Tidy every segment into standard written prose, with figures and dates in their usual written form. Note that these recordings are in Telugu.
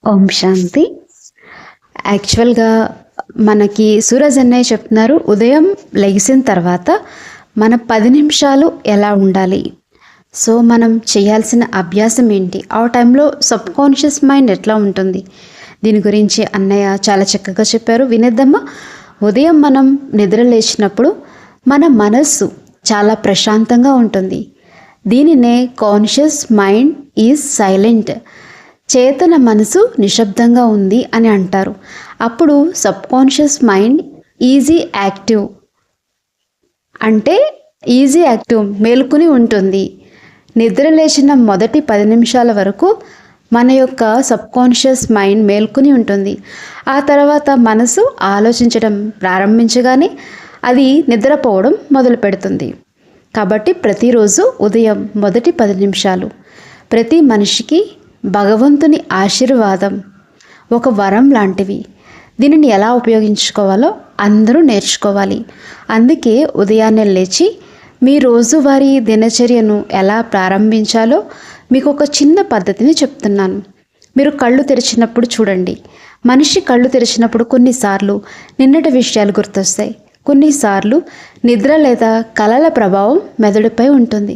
ఓం శాంతి. యాక్చువల్గా మనకి సూరజ్ అన్నయ్య చెప్తున్నారు, ఉదయం లెగిసిన తర్వాత మన 10 నిమిషాలు ఎలా ఉండాలి. సో మనం చేయాల్సిన అభ్యాసం ఏంటి, ఆ టైంలో సబ్ కాన్షియస్ మైండ్ ఎట్లా ఉంటుంది, దీని గురించి అన్నయ్య చాలా చక్కగా చెప్పారు. వినేద్దామా? ఉదయం మనం నిద్ర లేచినప్పుడు మన మనస్సు చాలా ప్రశాంతంగా ఉంటుంది. దీనినే కాన్షియస్ మైండ్ ఈజ్ సైలెంట్, చేతన మనసు నిశ్శబ్దంగా ఉంది అని అంటారు. అప్పుడు sub conscious mind easy active, అంటే ఈజీ యాక్టివ్ మేల్కొని ఉంటుంది. నిద్ర లేచిన మొదటి 10 నిమిషాల వరకు మన యొక్క సబ్ కాన్షియస్ మైండ్ మేల్కొని ఉంటుంది. ఆ తర్వాత మనసు ఆలోచించడం ప్రారంభించగానే అది నిద్రపోవడం మొదలు పెడుతుంది. కాబట్టి ప్రతిరోజు ఉదయం మొదటి 10 నిమిషాలు ప్రతి మనిషికి భగవంతుని ఆశీర్వాదం ఒక వరం లాంటివి. దీనిని ఎలా ఉపయోగించుకోవాలో అందరూ నేర్చుకోవాలి. అందుకే ఉదయాన్నే లేచి మీ రోజువారీ దినచర్యను ఎలా ప్రారంభించాలో మీకు ఒక చిన్న పద్ధతిని చెప్తున్నాను. మీరు కళ్ళు తెరిచినప్పుడు చూడండి. మనిషి కళ్ళు తెరిచినప్పుడు కొన్నిసార్లు నిన్నటి విషయాలు గుర్తొస్తాయి, కొన్నిసార్లు నిద్ర లేదా కలల ప్రభావం మెదడుపై ఉంటుంది,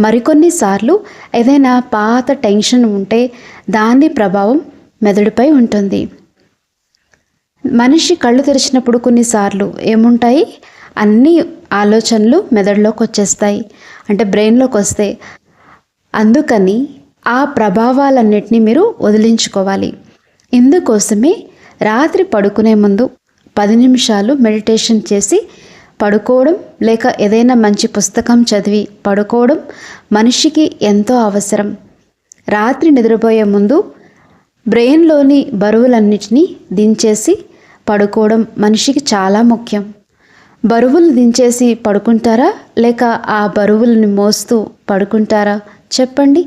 మరికొన్నిసార్లు ఏదైనా పాత టెన్షన్ ఉంటే దాని ప్రభావం మెదడుపై ఉంటుంది. మనిషి కళ్ళు తెరిచినప్పుడు కొన్నిసార్లు ఏముంటాయి, అన్ని ఆలోచనలు మెదడులోకి వచ్చేస్తాయి, అంటే బ్రెయిన్లోకి వస్తాయి. అందుకని ఆ ప్రభావాలన్నిటినీ మీరు వదిలించుకోవాలి. ఇందుకోసమే రాత్రి పడుకునే ముందు 10 నిమిషాలు మెడిటేషన్ చేసి పడుకోవడం, లేక ఏదైనా మంచి పుస్తకం చదివి పడుకోవడం మనిషికి ఎంతో అవసరం. రాత్రి నిద్రపోయే ముందు బ్రెయిన్లోని బరువులన్నిటినీ దించేసి పడుకోవడం మనిషికి చాలా ముఖ్యం. బరువులు దించేసి పడుకుంటారా, లేక ఆ బరువులను మోస్తూ పడుకుంటారా చెప్పండి.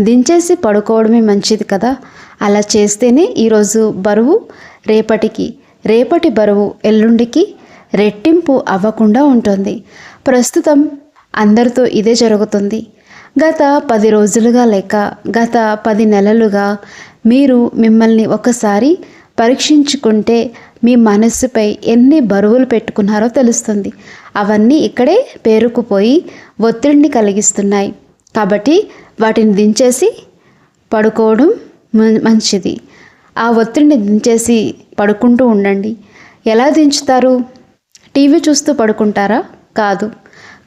దించేసి పడుకోవడమే మంచిది కదా. అలా చేస్తేనే ఈరోజు బరువు రేపటికి, రేపటి బరువు ఎల్లుండికి రెట్టింపు అవ్వకుండా ఉంటుంది. ప్రస్తుతం అందరితో ఇదే జరుగుతుంది. గత 10 రోజులుగా లేక గత 10 నెలలుగా మీరు మిమ్మల్ని ఒకసారి పరీక్షించుకుంటే మీ మనస్సుపై ఎన్ని బరువులు పెట్టుకున్నారో తెలుస్తుంది. అవన్నీ ఇక్కడే పేరుకుపోయి ఒత్తిడిని కలిగిస్తున్నాయి. కాబట్టి వాటిని దించేసి పడుకోవడం మంచిది. ఆ ఒత్తిడిని దించేసి పడుకుంటూ ఉండండి. ఎలా దించుతారు? టీవీ చూస్తూ పడుకుంటారా? కాదు.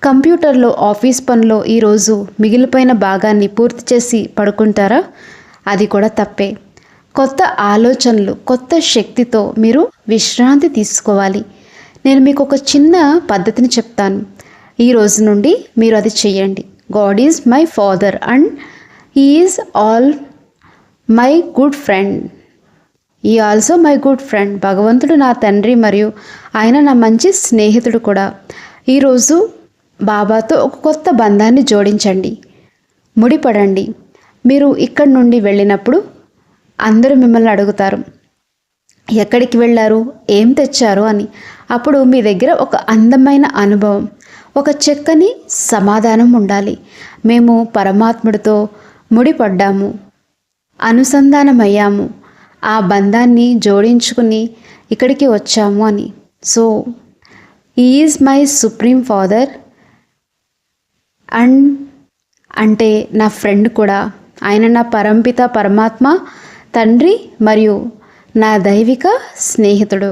కంప్యూటర్లో ఆఫీస్ పనిలో ఈరోజు మిగిలిపోయిన భాగాన్ని పూర్తి చేసి పడుకుంటారా? అది కూడా తప్పే. కొత్త ఆలోచనలు, కొత్త శక్తితో మీరు విశ్రాంతి తీసుకోవాలి. నేను మీకు ఒక చిన్న పద్ధతిని చెప్తాను. ఈ రోజు నుండి మీరు అది చేయండి. God is my father and he is all my good friend. ఈ ఆల్సో మై గుడ్ ఫ్రెండ్. భగవంతుడు నా తండ్రి మరియు ఆయన నా మంచి స్నేహితుడు కూడా. ఈరోజు బాబాతో ఒక కొత్త బంధాన్ని జోడించండి, ముడిపడండి. మీరు ఇక్కడి నుండి వెళ్ళినప్పుడు అందరూ మిమ్మల్ని అడుగుతారు, ఎక్కడికి వెళ్ళారు, ఏం తెచ్చారు అని. అప్పుడు మీ దగ్గర ఒక అందమైన అనుభవం, ఒక చక్కని సమాధానం ఉండాలి. మేము పరమాత్ముడితో ముడిపడ్డాము, అనుసంధానమయ్యాము, ఆ బంధాన్ని జోడించుకుని ఇక్కడికి వచ్చాము అని. So he is my supreme father and అంటే నా ఫ్రెండ్ కూడా. ఆయన నా పరంపిత పరమాత్మ తండ్రి మరియు నా దైవిక స్నేహితుడు.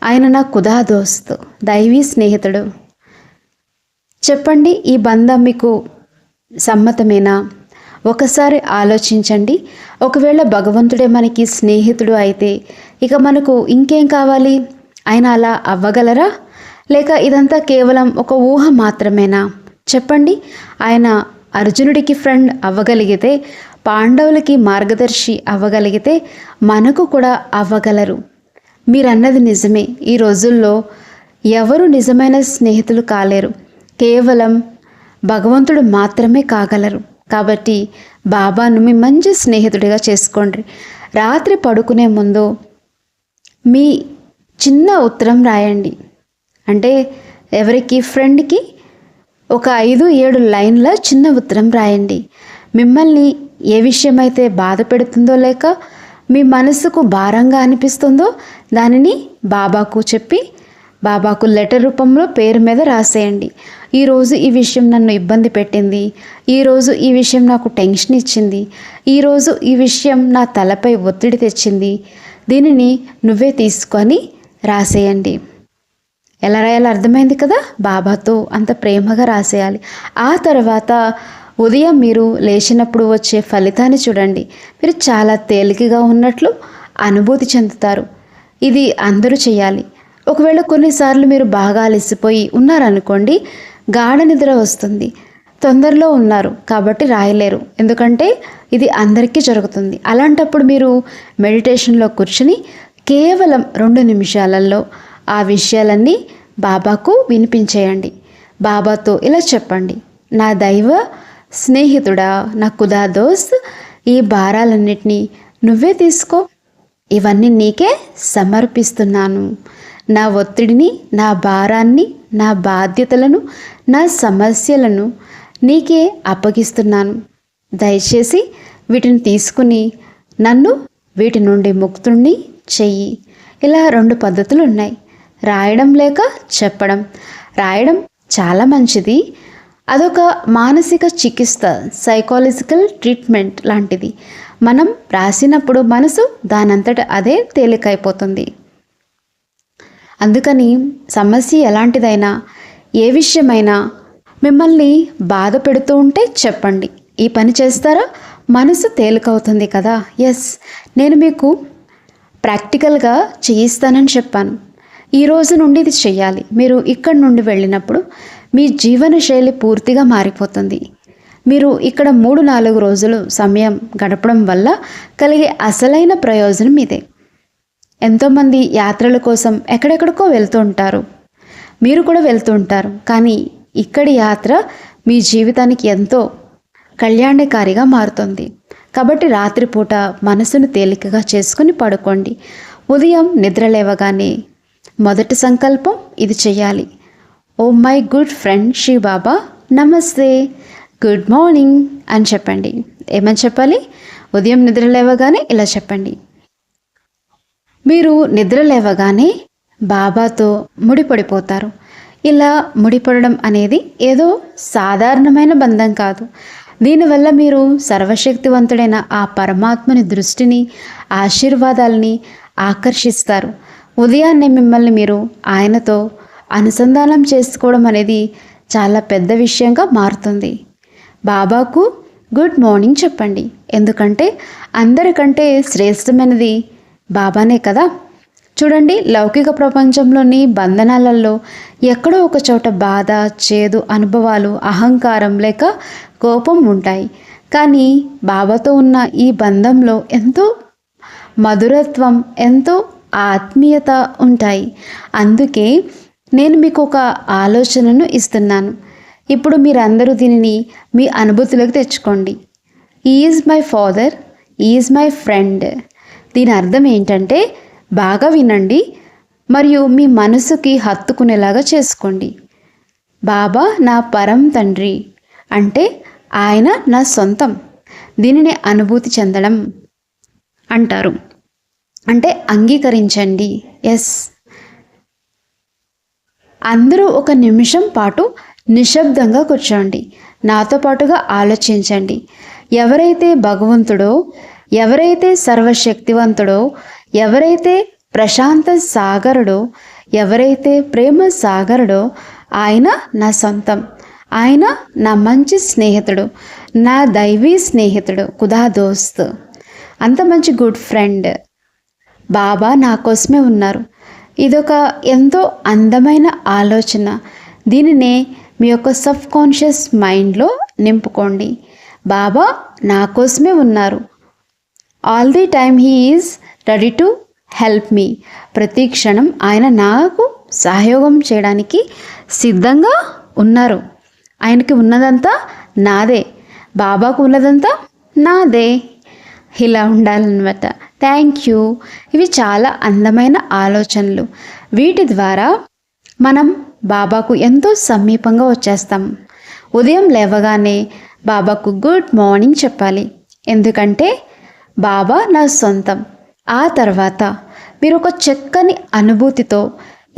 ఆయన నా ఖుదా దోస్త్, దైవీ స్నేహితుడు. చెప్పండి, ఈ బంధం మీకు సమ్మతమేనా? ఒకసారి ఆలోచించండి. ఒకవేళ భగవంతుడే మనకి స్నేహితుడు అయితే ఇక మనకు ఇంకేం కావాలి? ఆయన అలా అవ్వగలరా? లేక ఇదంతా కేవలం ఒక ఊహ మాత్రమేనా? చెప్పండి. ఆయన అర్జునుడికి ఫ్రెండ్ అవ్వగలిగితే, పాండవులకి మార్గదర్శి అవ్వగలిగితే మనకు కూడా అవ్వగలరు. మీరన్నది నిజమే. ఈ రోజుల్లో ఎవరు నిజమైన స్నేహితులు కాలేరు, కేవలం భగవంతుడు మాత్రమే కాగలరు. కాబట్టి బాబాను మీ మంచి స్నేహితుడిగా చేసుకోండి. రాత్రి పడుకునే ముందు మీ చిన్న ఉత్తరం రాయండి. అంటే ఎవరికి? ఫ్రెండ్కి ఒక 5-7 లైన్ల చిన్న ఉత్తరం రాయండి. మిమ్మల్ని ఏ విషయమైతే బాధ పెడుతుందో లేక మీ మనసుకు భారంగా అనిపిస్తుందో దానిని బాబాకు చెప్పి బాబాకు లెటర్ రూపంలో పేరు మీద రాసేయండి. ఈరోజు ఈ విషయం నన్ను ఇబ్బంది పెట్టింది, ఈరోజు ఈ విషయం నాకు టెన్షన్ ఇచ్చింది, ఈరోజు ఈ విషయం నా తలపై ఒత్తిడి తెచ్చింది, దీనిని నువ్వే తీసుకొని రాసేయండి. ఎలా రాయాలో అర్థమైంది కదా. బాబాతో అంత ప్రేమగా రాసేయాలి. ఆ తర్వాత ఉదయం మీరు లేచినప్పుడు వచ్చే ఫలితాన్ని చూడండి. మీరు చాలా తేలికగా ఉన్నట్లు అనుభూతి చెందుతారు. ఇది అందరూ చేయాలి. ఒకవేళ కొన్నిసార్లు మీరు బాగా అలసిపోయి ఉన్నారనుకోండి, గాఢ నిద్ర వస్తుంది, తొందరలో ఉన్నారు కాబట్టి రాయలేరు, ఎందుకంటే ఇది అందరికీ జరుగుతుంది. అలాంటప్పుడు మీరు మెడిటేషన్లో కూర్చుని కేవలం 2 నిమిషాలలో ఆ విషయాలన్నీ బాబాకు వినిపించేయండి. బాబాతో ఇలా చెప్పండి, నా దైవ స్నేహితుడా, నా ఖుదా దోస్త్, ఈ భారాలన్నిటినీ నువ్వే తీసుకో, ఇవన్నీ నీకే సమర్పిస్తున్నాను. నా ఒత్తిడిని, నా భారాన్ని, నా బాధ్యతలను, నా సమస్యలను నీకే అప్పగిస్తున్నాను. దయచేసి వీటిని తీసుకుని నన్ను వీటి నుండి ముక్తుణ్ణి చెయ్యి. ఇలా 2 పద్ధతులు ఉన్నాయి, రాయడం లేక చెప్పడం. రాయడం చాలా మంచిది, అదొక మానసిక చికిత్స, సైకాలజికల్ ట్రీట్మెంట్ లాంటిది. మనం రాసినప్పుడు మనసు దానంతట అదే తేలికైపోతుంది. అందుకని సమస్య ఎలాంటిదైనా, ఏ విషయమైనా మిమ్మల్ని బాధ పెడుతూ ఉంటే చెప్పండి. ఈ పని చేస్తారా, మనసు తేలికవుతుంది కదా. ఎస్, నేను మీకు ప్రాక్టికల్గా చేయిస్తానని చెప్పాను. ఈ రోజు నుండి ఇది చెయ్యాలి. మీరు ఇక్కడి నుండి వెళ్ళినప్పుడు మీ జీవన శైలి పూర్తిగా మారిపోతుంది. మీరు ఇక్కడ 3-4 రోజులు సమయం గడపడం వల్ల కలిగే అసలైన ప్రయోజనం ఇదే. ఎంతోమంది యాత్రల కోసం ఎక్కడెక్కడికో వెళ్తూ ఉంటారు, మీరు కూడా వెళ్తూ ఉంటారు. కానీ ఇక్కడి యాత్ర మీ జీవితానికి ఎంతో కళ్యాణకారిగా మారుతుంది. కాబట్టి రాత్రిపూట మనసును తేలికగా చేసుకుని పడుకోండి. ఉదయం నిద్ర లేవగానే మొదటి సంకల్పం ఇది చేయాలి. Oh my good friend Shri Baba నమస్తే, గుడ్ మార్నింగ్ అని చెప్పండి. ఏమని చెప్పాలి? ఉదయం నిద్ర లేవగానే ఇలా చెప్పండి. మీరు నిద్ర లేవగానే బాబాతో ముడిపడిపోతారు. ఇలా ముడిపడడం అనేది ఏదో సాధారణమైన బంధం కాదు. దీనివల్ల మీరు సర్వశక్తివంతుడైన ఆ పరమాత్మని దృష్టిని, ఆశీర్వాదాలని ఆకర్షిస్తారు. ఉదయాన్నే మిమ్మల్ని మీరు ఆయనతో అనుసంధానం చేసుకోవడం అనేది చాలా పెద్ద విషయంగా మారుతుంది. బాబాకు గుడ్ మార్నింగ్ చెప్పండి, ఎందుకంటే అందరికంటే శ్రేష్టమైనది బాబానే కదా. చూడండి, లౌకిక ప్రపంచంలోని బంధనాలలో ఎక్కడో ఒక చోట బాధ, చేదు అనుభవాలు, అహంకారం లేక కోపం ఉంటాయి. కానీ బాబాతో ఉన్న ఈ బంధంలో ఎంతో మధురత్వం, ఎంతో ఆత్మీయత ఉంటాయి. అందుకే నేను మీకు ఒక ఆలోచనను ఇస్తున్నాను. ఇప్పుడు మీరందరూ దీనిని మీ అనుభూతిలోకి తెచ్చుకోండి. Is my father, is my friend. దీని అర్థం ఏంటంటే, బాగా వినండి మరియు మీ మనసుకి హత్తుకునేలాగా చేసుకోండి. బాబా నా పరం తండ్రి అంటే ఆయన నా సొంతం. దీనిని అనుభూతి చెందడం అంటారు, అంటే అంగీకరించండి. ఎస్, అందరూ ఒక నిమిషం పాటు నిశ్శబ్దంగా కూర్చోండి. నాతో పాటుగా ఆలోచించండి. ఎవరైతే భగవంతుడో, ఎవరైతే సర్వశక్తివంతుడో, ఎవరైతే ప్రశాంత సాగరుడో, ఎవరైతే ప్రేమ సాగరుడో, ఆయన నా సొంతం. ఆయన నా మంచి స్నేహితుడు, నా దైవీ స్నేహితుడు, ఖుదా దోస్త్, అంత మంచి గుడ్ ఫ్రెండ్. బాబా నా కోసమే ఉన్నారు. ఇదొక ఎంతో అందమైన ఆలోచన. దీనినే మీ యొక్క సబ్ కాన్షియస్ మైండ్లో నింపుకోండి. బాబా నా కోసమే ఉన్నారు. All the time he is ready to help me. ప్రతి క్షణం ఆయన నాకు సహయోగం చేయడానికి సిద్ధంగా ఉన్నారు. ఆయనకి ఉన్నదంతా నాదే, బాబాకు ఉన్నదంతా నాదే. ఇలా ఉండాలన్నమాట. Thank you. ఇవి చాలా అందమైన ఆలోచనలు. వీటి ద్వారా మనం బాబాకు ఎంతో సమీపంగా వచ్చేస్తాం. ఉదయం లేవగానే బాబాకు గుడ్ మార్నింగ్ చెప్పాలి, ఎందుకంటే బాబా నా సొంతం. ఆ తర్వాత మీరు ఒక చక్కని అనుభూతితో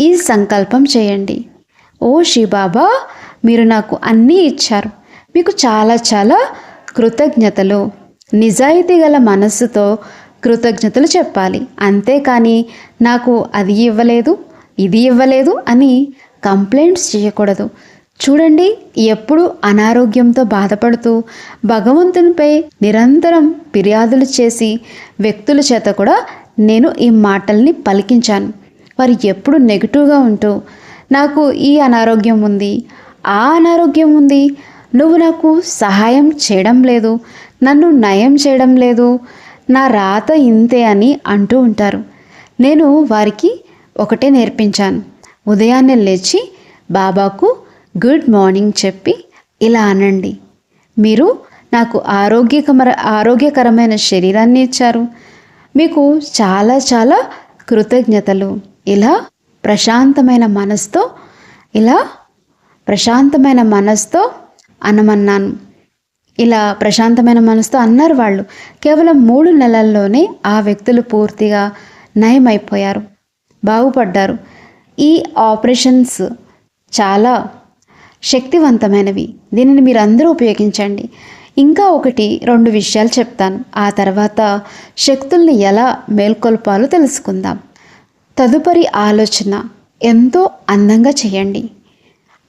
ఈ సంకల్పం చేయండి. ఓ శివబాబా, మీరు నాకు అన్నీ ఇచ్చారు, మీకు చాలా చాలా కృతజ్ఞతలు. నిజాయితీ గల మనస్సుతో కృతజ్ఞతలు చెప్పాలి. అంతేకాని నాకు అది ఇవ్వలేదు, ఇది ఇవ్వలేదు అని కంప్లైంట్స్ చేయకూడదు. చూడండి, ఎప్పుడు అనారోగ్యంతో బాధపడుతూ భగవంతునిపై నిరంతరం ఫిర్యాదులు చేసి వ్యక్తుల చేత కూడా నేను ఈ మాటల్ని పలికించాను. వారు ఎప్పుడు నెగిటివ్గా ఉంటూ నాకు ఈ అనారోగ్యం ఉంది, ఆ అనారోగ్యం ఉంది, నువ్వు నాకు సహాయం చేయడం లేదు, నన్ను నయం చేయడం లేదు, నా రాత ఇంతే అని అంటూ ఉంటారు. నేను వారికి ఒకటే నేర్పించాను. ఉదయాన్నే లేచి బాబాకు గుడ్ మార్నింగ్ చెప్పి ఇలా అనండి, మీరు నాకు ఆరోగ్యకరమైన శరీరాన్ని ఇచ్చారు, మీకు చాలా చాలా కృతజ్ఞతలు. ఇలా ప్రశాంతమైన మనసుతో అనమన్నాను. ఇలా ప్రశాంతమైన మనసుతో అన్నారు వాళ్ళు. కేవలం 3 నెలల్లోనే ఆ వ్యక్తులు పూర్తిగా నయమైపోయారు, బాగుపడ్డారు. ఈ ఆపరేషన్స్ చాలా శక్తివంతమైనవి. దీనిని మీరు అందరూ ఉపయోగించండి. ఇంకా 1-2 విషయాలు చెప్తాను. ఆ తర్వాత శక్తుల్ని ఎలా మేల్కొల్పాలో తెలుసుకుందాం. తదుపరి ఆలోచన ఎంతో అందంగా చేయండి.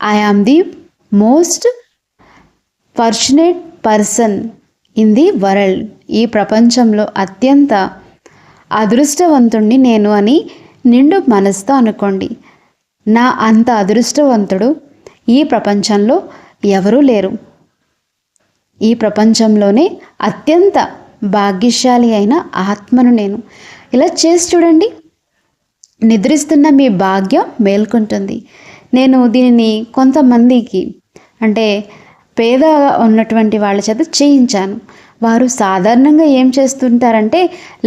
I am the most fortunate person in the world. ఈ ప్రపంచంలో అత్యంత అదృష్టవంతుణ్ణి నేను అని నిండు మనసుతో అనుకోండి. నా అంత అదృష్టవంతుడు ఈ ప్రపంచంలో ఎవరూ లేరు. ఈ ప్రపంచంలోనే అత్యంత భాగ్యశాలి అయిన ఆత్మను నేను. ఇలా చేసి చూడండి, నిద్రిస్తున్న మీ భాగ్యం మేల్కొంటుంది. నేను దీనిని కొంతమందికి, అంటే పేదగా ఉన్నటువంటి వాళ్ళ చేత చేయించాను. వారు సాధారణంగా ఏం చేస్తుంటారంటే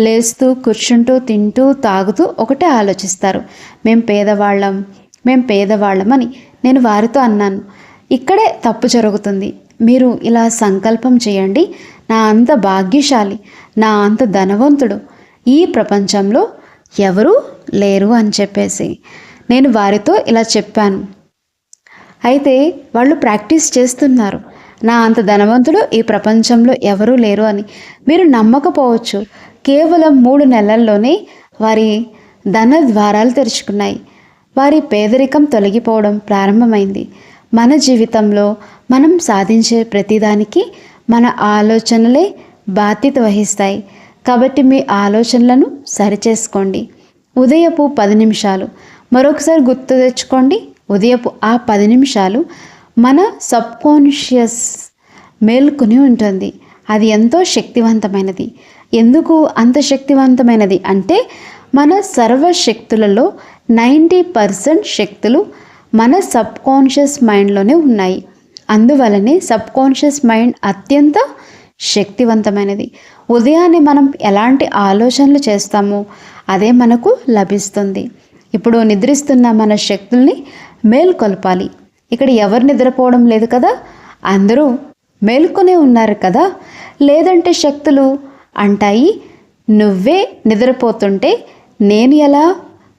లేస్తూ కూర్చుంటూ తింటూ తాగుతూ ఒకటే ఆలోచిస్తారు, మేము పేదవాళ్ళం అని. నేను వారితో అన్నాను, ఇక్కడే తప్పు జరుగుతుంది. మీరు ఇలా సంకల్పం చేయండి, నా అంత భాగ్యశాలి, నా అంత ధనవంతుడు ఈ ప్రపంచంలో ఎవరూ లేరు అని చెప్పేసి నేను వారితో ఇలా చెప్పాను. అయితే వాళ్ళు ప్రాక్టీస్ చేస్తున్నారు, నా అంత ధనవంతుడు ఈ ప్రపంచంలో ఎవరూ లేరు అని. మీరు నమ్మకపోవచ్చు, కేవలం 3 నెలల్లోనే వారి ధన ద్వారాలు తెరుచుకున్నాయి. వారి పేదరికం తొలగిపోవడం ప్రారంభమైంది. మన జీవితంలో మనం సాధించే ప్రతిదానికి మన ఆలోచనలే బాధ్యత వహిస్తాయి. కాబట్టి మీ ఆలోచనలను సరిచేసుకోండి. ఉదయపు 10 నిమిషాలు మరొకసారి గుర్తు తెచ్చుకోండి. ఉదయపు ఆ 10 నిమిషాలు మన సబ్కాన్షియస్ మేల్కొని ఉంటుంది. అది ఎంతో శక్తివంతమైనది. ఎందుకు అంత శక్తివంతమైనది అంటే మన సర్వశక్తులలో 90% శక్తులు మన సబ్కాన్షియస్ మైండ్లోనే ఉన్నాయి. అందువలనే సబ్కాన్షియస్ మైండ్ అత్యంత శక్తివంతమైనది. ఉదయాన్నే మనం ఎలాంటి ఆలోచనలు చేస్తామో అదే మనకు లభిస్తుంది. ఇప్పుడు నిద్రిస్తున్న మన శక్తుల్ని మేల్కొల్పాలి. ఇక్కడ ఎవరు నిద్రపోవడం లేదు కదా, అందరూ మేల్కొనే ఉన్నారు కదా. లేదంటే శక్తులు అంటాయి, నువ్వే నిద్రపోతుంటే నేను ఎలా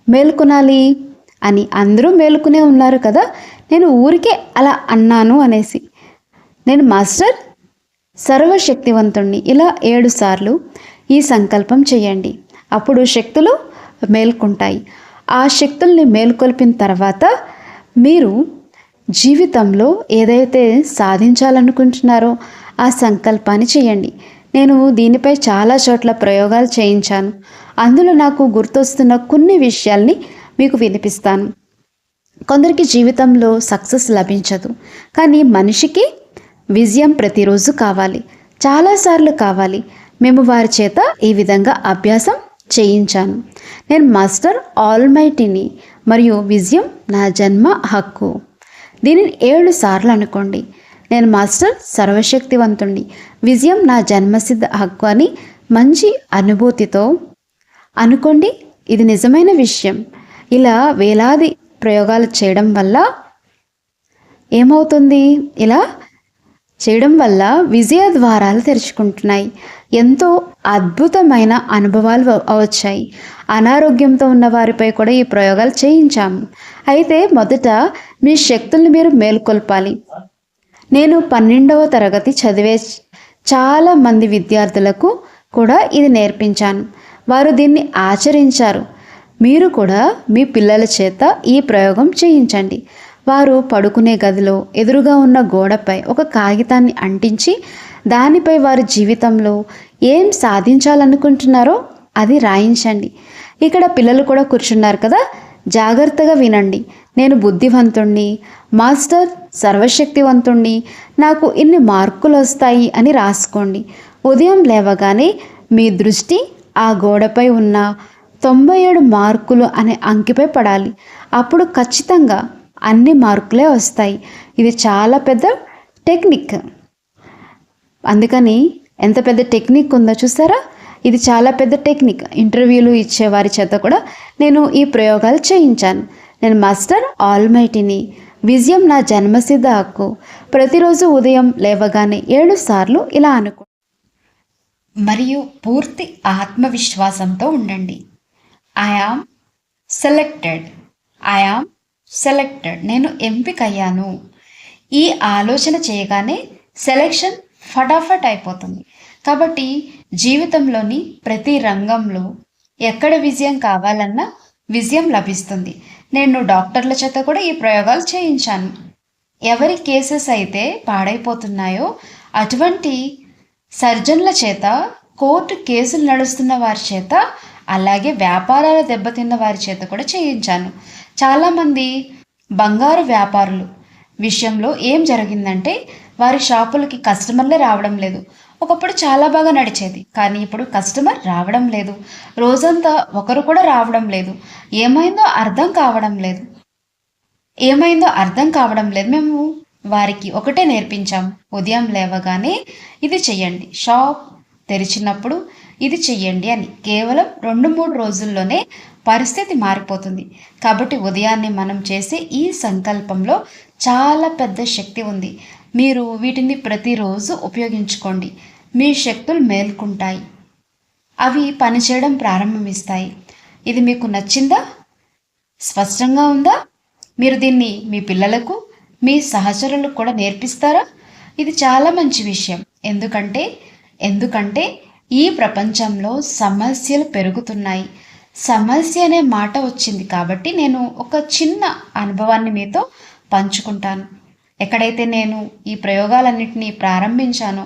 మేల్కొనాలి అని. అందరూ మేల్కొనే ఉన్నారు కదా, నేను ఊరికే అలా అన్నాను అనేసి. నేను మాస్టర్ సర్వశక్తివంతుణ్ణి. ఇలా 7 సార్లు ఈ సంకల్పం చేయండి. అప్పుడు శక్తులు మేల్కొంటాయి. ఆ శక్తుల్ని మేల్కొల్పిన తర్వాత మీరు జీవితంలో ఏదైతే సాధించాలనుకుంటున్నారో ఆ సంకల్పాన్ని చేయండి. నేను దీనిపై చాలా చోట్ల ప్రయోగాలు చేయించాను. అందులో నాకు గుర్తొస్తున్న కొన్ని విషయాల్ని మీకు వినిపిస్తాను. కొందరికి జీవితంలో సక్సెస్ లభించదు, కానీ మనిషికి విజయం ప్రతిరోజు కావాలి, చాలాసార్లు కావాలి. మేము వారి చేత ఈ విధంగా అభ్యాసం చేయించాను. నేను మాస్టర్ ఆల్మైటీని మరియు విజయం నా జన్మ హక్కు. దీనిని 7 సార్లు అనుకోండి. నేను మాస్టర్ సర్వశక్తివంతుణ్ణి, విజయం నా జన్మసిద్ధ హక్కు అని మంచి అనుభూతితో అనుకోండి. ఇది నిజమైన విషయం. ఇలా వేలాది ప్రయోగాలు చేయడం వల్ల ఏమవుతుంది, ఇలా చేయడం వల్ల విజయ ద్వారాలు తెరుచుకుంటున్నాయి. ఎంతో అద్భుతమైన అనుభవాలు వచ్చాయి. అనారోగ్యంతో ఉన్న వారిపై కూడా ఈ ప్రయోగాలు చేయించాము. అయితే మొదట మీ శక్తుల్ని మీరు మేల్కొల్పాలి. నేను 12వ తరగతి చదివే చాలామంది విద్యార్థులకు కూడా ఇది నేర్పించాను. వారు దీన్ని ఆచరించారు. మీరు కూడా మీ పిల్లల చేత ఈ ప్రయోగం చేయించండి. వారు పడుకునే గదిలో ఎదురుగా ఉన్న గోడపై ఒక కాగితాన్ని అంటించి దానిపై వారి జీవితంలో ఏం సాధించాలనుకుంటున్నారో అది రాయించండి. ఇక్కడ పిల్లలు కూడా కూర్చున్నారు కదా, జాగ్రత్తగా వినండి. నేను బుద్ధివంతుణ్ణి, మాస్టర్ సర్వశక్తివంతుణ్ణి, నాకు ఇన్ని మార్కులు వస్తాయి అని రాసుకోండి. ఉదయం లేవగానే మీ దృష్టి ఆ గోడపై ఉన్న 97 మార్కులు అనే అంకెపై పడాలి. అప్పుడు ఖచ్చితంగా అన్ని మార్కులే వస్తాయి. ఇది చాలా పెద్ద టెక్నిక్. అందుకని ఎంత పెద్ద టెక్నిక్ ఉందో చూసారా? ఇది చాలా పెద్ద టెక్నిక్. ఇంటర్వ్యూలు ఇచ్చే వారి చేత కూడా నేను ఈ ప్రయోగాలు చేయించాను. నేను మాస్టర్ ఆల్మైటీని, విజయం నా జన్మసిద్ధ హక్కు. ప్రతిరోజు ఉదయం లేవగానే 7 సార్లు ఇలా అనుకో మరియు పూర్తి ఆత్మవిశ్వాసంతో ఉండండి. I am selected, I am selected. నేను ఎంపికయ్యాను. ఈ ఆలోచన చేయగానే సెలెక్షన్ ఫటాఫట్ అయిపోతుంది. కాబట్టి జీవితంలోని ప్రతి రంగంలో ఎక్కడ విజయం కావాలన్నా విజయం లభిస్తుంది. నేను డాక్టర్ల చేత కూడా ఈ ప్రయోగాలు చేయించాను. ఎవరి కేసెస్ అయితే పాడైపోతున్నాయో అటువంటి సర్జన్ల చేత, కోర్టు కేసులు నడుస్తున్న వారి చేత, అలాగే వ్యాపారాలు దెబ్బతిన్న వారి చేత కూడా చేయించాను. చాలామంది బంగారు వ్యాపారులు విషయంలో ఏం జరిగిందంటే వారి షాపులకి కస్టమర్లే రావడం లేదు. ఒకప్పుడు చాలా బాగా నడిచేది, కానీ ఇప్పుడు కస్టమర్ రావడం లేదు. రోజంతా ఒకరు కూడా రావడం లేదు. ఏమైందో అర్థం కావడం లేదు. మేము వారికి ఒకటే నేర్పించాం. ఉదయం లేవగానే ఇది చెయ్యండి, షాప్ తెరిచినప్పుడు ఇది చెయ్యండి అని. కేవలం 2-3 రోజుల్లోనే పరిస్థితి మారిపోతుంది. కాబట్టి ఉదయాన్నే మనం చేసే ఈ సంకల్పంలో చాలా పెద్ద శక్తి ఉంది. మీరు వీటిని ప్రతిరోజు ఉపయోగించుకోండి. మీ శక్తులు మేల్కుంటాయి, అవి పనిచేయడం ప్రారంభిస్తాయి. ఇది మీకు నచ్చిందా? స్పష్టంగా ఉందా? మీరు దీన్ని మీ పిల్లలకు, మీ సహచరులకు కూడా నేర్పిస్తారా? ఇది చాలా మంచి విషయం. ఎందుకంటే ఈ ప్రపంచంలో సమస్యలు పెరుగుతున్నాయి. సమస్య అనే మాట వచ్చింది కాబట్టి నేను ఒక చిన్న అనుభవాన్ని మీతో పంచుకుంటాను. ఎక్కడైతే నేను ఈ ప్రయోగాలన్నింటినీ ప్రారంభించానో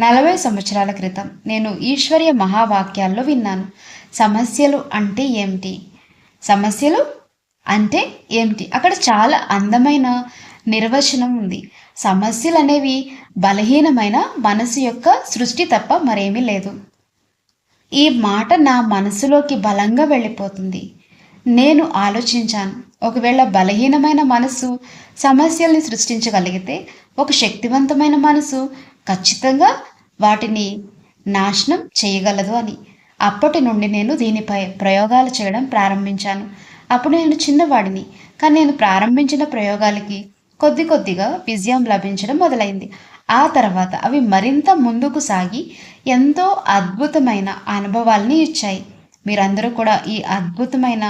40 సంవత్సరాల క్రితం నేను ఈశ్వర్య మహావాక్యాల్లో విన్నాను. సమస్యలు అంటే ఏమిటి? అక్కడ చాలా అందమైన నిర్వచనం ఉంది. సమస్యలు అనేవి బలహీనమైన మనసు యొక్క సృష్టి తప్ప మరేమీ లేదు. ఈ మాట నా మనసులోకి బలంగా వెళ్ళిపోతుంది. నేను ఆలోచించాను, ఒకవేళ బలహీనమైన మనసు సమస్యల్ని సృష్టించగలిగితే ఒక శక్తివంతమైన మనసు ఖచ్చితంగా వాటిని నాశనం చేయగలదు అని. అప్పటి నుండి నేను దీనిపై ప్రయోగాలు చేయడం ప్రారంభించాను. అప్పుడు నేను చిన్నవాడిని, కానీ నేను ప్రారంభించిన ప్రయోగాలకి కొద్దిగా విజయం లభించడం మొదలైంది. ఆ తర్వాత అవి మరింత ముందుకు సాగి ఎంతో అద్భుతమైన అనుభవాల్ని ఇచ్చాయి. మీరందరూ కూడా ఈ అద్భుతమైన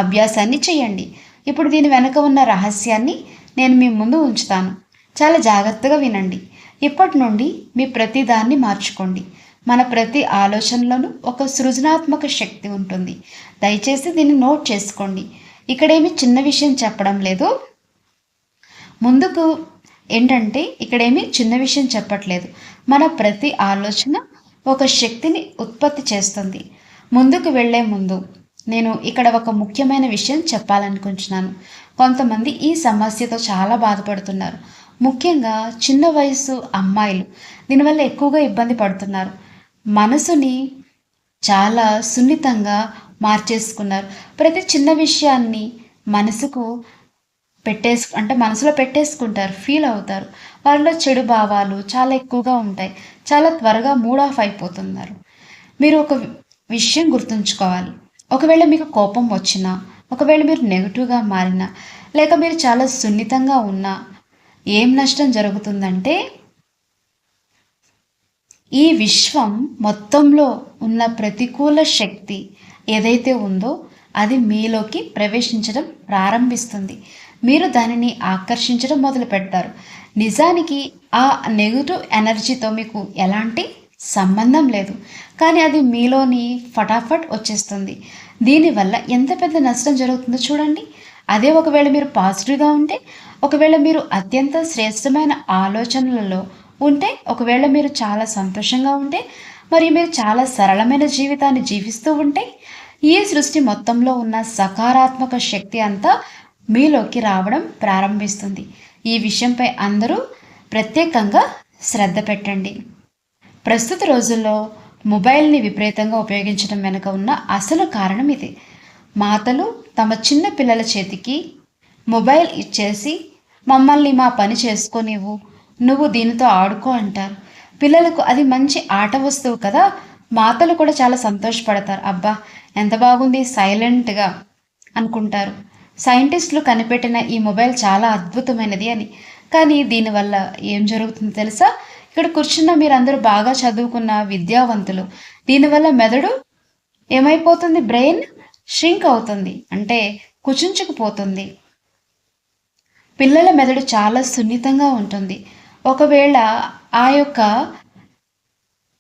అభ్యాసాన్ని చేయండి. ఇప్పుడు దీని వెనుక ఉన్న రహస్యాన్ని నేను మీ ముందు ఉంచుతాను. చాలా జాగ్రత్తగా వినండి. ఇప్పటి నుండి మీ ప్రతి దాన్ని మార్చుకోండి. మన ప్రతి ఆలోచనలోనూ ఒక సృజనాత్మక శక్తి ఉంటుంది. దయచేసి దీన్ని నోట్ చేసుకోండి. ఇక్కడేమి చిన్న విషయం చెప్పడం లేదు. ఇక్కడేమి చిన్న విషయం చెప్పట్లేదు. మన ప్రతి ఆలోచన ఒక శక్తిని ఉత్పత్తి చేస్తుంది. ముందుకు వెళ్లే ముందు నేను ఇక్కడ ఒక ముఖ్యమైన విషయం చెప్పాలనుకుంటున్నాను. కొంతమంది ఈ సమస్యతో చాలా బాధపడుతున్నారు. ముఖ్యంగా చిన్న వయసు అమ్మాయిలు దీనివల్ల ఎక్కువగా ఇబ్బంది పడుతున్నారు. మనసుని చాలా సున్నితంగా మార్చేసుకున్నారు. ప్రతి చిన్న విషయాన్ని మనసులో పెట్టేసుకుంటారు, ఫీల్ అవుతారు. వాళ్ళలో చెడు భావాలు చాలా ఎక్కువగా ఉంటాయి. చాలా త్వరగా మూడ్ ఆఫ్ అయిపోతున్నారు. మీరు ఒక విషయం గుర్తుంచుకోవాలి. ఒకవేళ మీకు కోపం వచ్చినా, ఒకవేళ మీరు నెగిటివ్గా మారినా, లేక మీరు చాలా సున్నితంగా ఉన్నా ఏం నష్టం జరుగుతుందంటే ఈ విశ్వం మొత్తంలో ఉన్న ప్రతికూల శక్తి ఏదైతే ఉందో అది మీలోకి ప్రవేశించడం ప్రారంభిస్తుంది. మీరు దానిని ఆకర్షించడం మొదలు పెడతారు. నిజానికి ఆ నెగటివ్ ఎనర్జీతో మీకు ఎలాంటి సంబంధం లేదు, కానీ అది మీలోని ఫటాఫట్ వచ్చేస్తుంది. దీనివల్ల ఎంత పెద్ద నష్టం జరుగుతుందో చూడండి. అదే ఒకవేళ మీరు పాజిటివ్గా ఉంటే, ఒకవేళ మీరు అత్యంత శ్రేష్టమైన ఆలోచనలలో ఉంటే, ఒకవేళ మీరు చాలా సంతోషంగా ఉంటే, మరియు మీరు చాలా సరళమైన జీవితాన్ని జీవిస్తూ ఉంటే, ఈ సృష్టి మొత్తంలో ఉన్న సకారాత్మక శక్తి అంతా మీలోకి రావడం ప్రారంభిస్తుంది. ఈ విషయంపై అందరూ ప్రత్యేకంగా శ్రద్ధ పెట్టండి. ప్రస్తుత రోజుల్లో మొబైల్ని విపరీతంగా ఉపయోగించడం వెనుక ఉన్న అసలు కారణం ఇది. మాతలు తమ చిన్న పిల్లల చేతికి మొబైల్ ఇచ్చేసి మమ్మల్ని మా పని చేసుకోనివ్వు, నువ్వు దీనితో ఆడుకో అంటారు. పిల్లలకు అది మంచి ఆట వస్తువు కదా, మాతలు కూడా చాలా సంతోషపడతారు. అబ్బా ఎంత బాగుంది, సైలెంట్గా అనుకుంటారు. సైంటిస్టులు కనిపెట్టిన ఈ మొబైల్ చాలా అద్భుతమైనది అని. కానీ దీనివల్ల ఏం జరుగుతుందో తెలుసా? ఇక్కడ కూర్చున్న మీరందరూ బాగా చదువుకున్న విద్యావంతులు. దీనివల్ల మెదడు ఏమైపోతుంది? బ్రెయిన్ ష్రింక్ అవుతుంది, అంటే కుచించుకుపోతుంది. పిల్లల మెదడు చాలా సున్నితంగా ఉంటుంది. ఒకవేళ ఆ యొక్క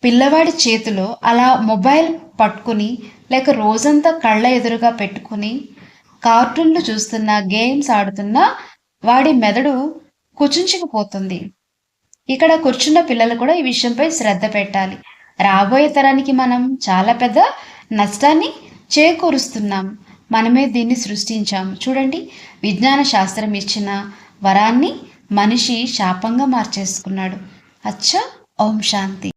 పిల్లవాడి చేతిలో అలా మొబైల్ పట్టుకుని, లేక రోజంతా కళ్ళ ఎదురుగా పెట్టుకుని కార్టూన్లు చూస్తున్నా, గేమ్స్ ఆడుతున్నా వాడి మెదడు కుచించుకుపోతుంది. ఇక్కడ కూర్చున్న పిల్లలు కూడా ఈ విషయంపై శ్రద్ధ పెట్టాలి. రాబోయే తరానికి మనం చాలా పెద్ద నష్టాన్ని చేకూరుస్తున్నాం. మనమే దీన్ని సృష్టించాము. చూడండి, విజ్ఞాన శాస్త్రం ఇచ్చిన వరాన్ని మనిషి శాపంగా మార్చేసుకున్నాడు. అచ్చా, ఓం శాంతి.